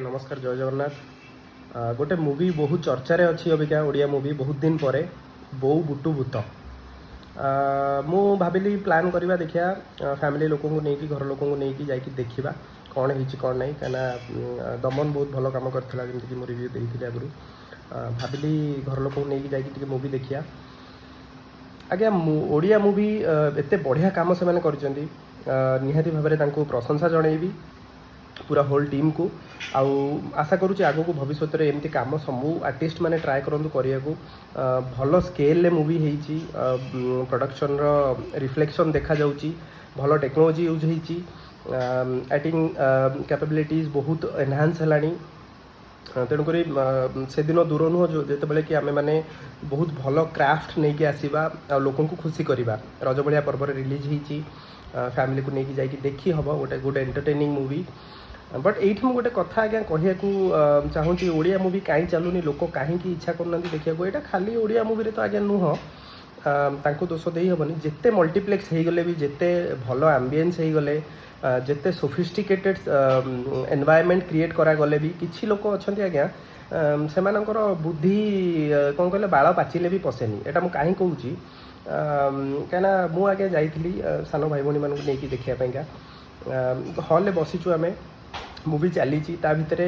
नमस्कार जय जगन्नाथ। गोटे मूवी बहुत चर्चारे अच्छी अबिका ओडिया मूवी बहुत दिन पर बो बुटु भूत। मु भाविली प्लान करवा देखिया फैमिली लोक नहीं घर लोक नहीं जाकि देखा कौन है कौन नहीं कहीं दमन बहुत भल कम करता जमीक मुझे रिव्यू देती आगु भाविली घर लोक नहीं जाकि मूवी देखिया। आज्ञा ओडिया मूवी एत बढ़िया कम से निहाती भाव में प्रशंसा जनइबी पूरा होल टीम को आउ आशा करुँच आग को भविष्य में एमती कम सबू आर्टिस्ट मैंने ट्राए करूँ करने को भल स्केल मूवी होती प्रोडक्शन रिफ्लेक्शन देखा जाउची भल टेक्नोलोजी यूज होती एक्टिंग कैपेबिलिटीज बहुत एनहांस है तेणुक से दिन दूर नुह जो जिते कि आम मैंने बहुत भल क्राफ्ट नहीं आसवा लोक को खुशी करवा रज भाया पर्व रिलीज होती फैमिली को लेकिन जाकि देखी हम गोटे गुड एंटरटेनिंग मूवी बट ये गोटे कथा आज्ञा कहूँ चाहूँगी ओडिया मूवी कहीं चलुनी लोक कहीं इच्छा करना देखा यहाँ खाली ओडिया मूवी तो आज्ञा नुह दोष दे हेनी जिते मल्टीप्लेक्स हो गले भी जिते भल आम्बियंस हो गले जिते सोफिस्टिकेटेड एनवायरनमेंट क्रिएट करागले भी किसी लोक अच्छा आज्ञा से बुद्धि कौन कहले बाड़ पाचिले भी पशेनी यहाँ मुझे कहीं कहूँ कहीं मु आगे जाइली सान भाई भाई मानक नहीं देखापा हल बसीचु आम मूवी चली भितर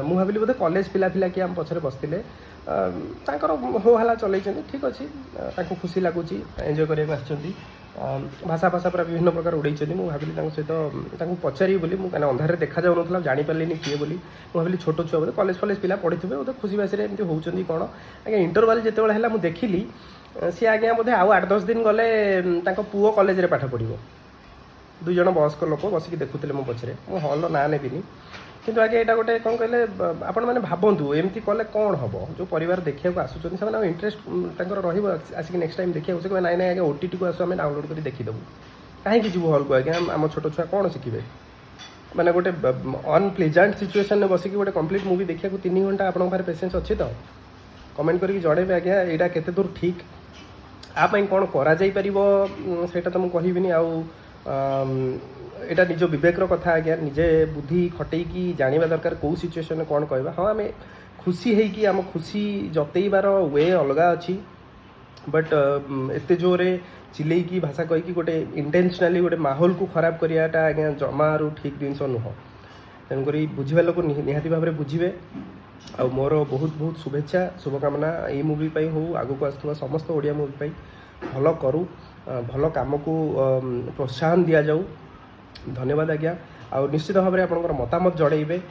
मु भाविली बोधे कॉलेज पिला पिला कि आम पछरे बसते हो हला चल ठीक अच्छे खुशी लगुच एंजॉय करने भाषा भाषा पूरा विभिन्न प्रकार उड़े मुझे भाविली सहित पचारि बोली मुझे अंधारे देखा जाऊन जापारे किए बोली भाविली छोट छुआ बोले कॉलेज फलेज पिला पढ़ी थे बोधे खुशी बासी एमती होती कौन आज्ञा इंटरवाल जिते मुझे देखिली सी आज्ञा बोधे आउ 8-10 दिन गले पुओ कॉलेज रे पाठ पढ़ो दुई जन वयस्क लोक बसिक देखुले मो पछरे मु हल ना नेबिनी किंतु आगे यहाँ गोटे कौन कहले आपण मैंने भावतु एमती कले कौन हम जो परिवार देखा आसुच्च से इंटरेस्ट आसिक नेक्स्ट टाइम देखा से ना ना आगे ओटीटी को आसु आम डाउनलोड कर देखीदेबू कहीं जीव हल को आज्ञा आम छोट छुआ कौन शिखे मैंने गोटे अनप्लेजेंट सिचुएसन में बसिक गोटे कंप्लीट मूवी देखा 3 घंटा आप पेसेंस अच्छी तो कमेंट करके जड़े आज्ञा यहाँ केते दूर ठीक आप कौन करा तो मुझे कहबी आउ यहाँ निज विवेकर कथा आज्ञा निजे बुद्धि खटेकी जाना दरकार कौ सिचुएसन कौन कहवा हाँ आम खुशी है आम खुशी जतईबार वे अलग अच्छी बट एत जोरे चिल्लैकी भाषा कहीकि गोटे इंटेंशनाली गोटे माहौल को खराब कराटा आज्ञा जमारू ठीक जिनस नुह तेणुक बुझे लोक निहाती भाव में बुझे आ मोर बहुत बहुत शुभेच्छा शुभकामना ये मूवी हो आगू को आसुवा समस्त ओडिया मूवी भल करूँ भल कम को प्रोत्साहन दि जाऊ धन्यवाद आज्ञा आ निश्चित भाव में आपंकर मतामत जड़े।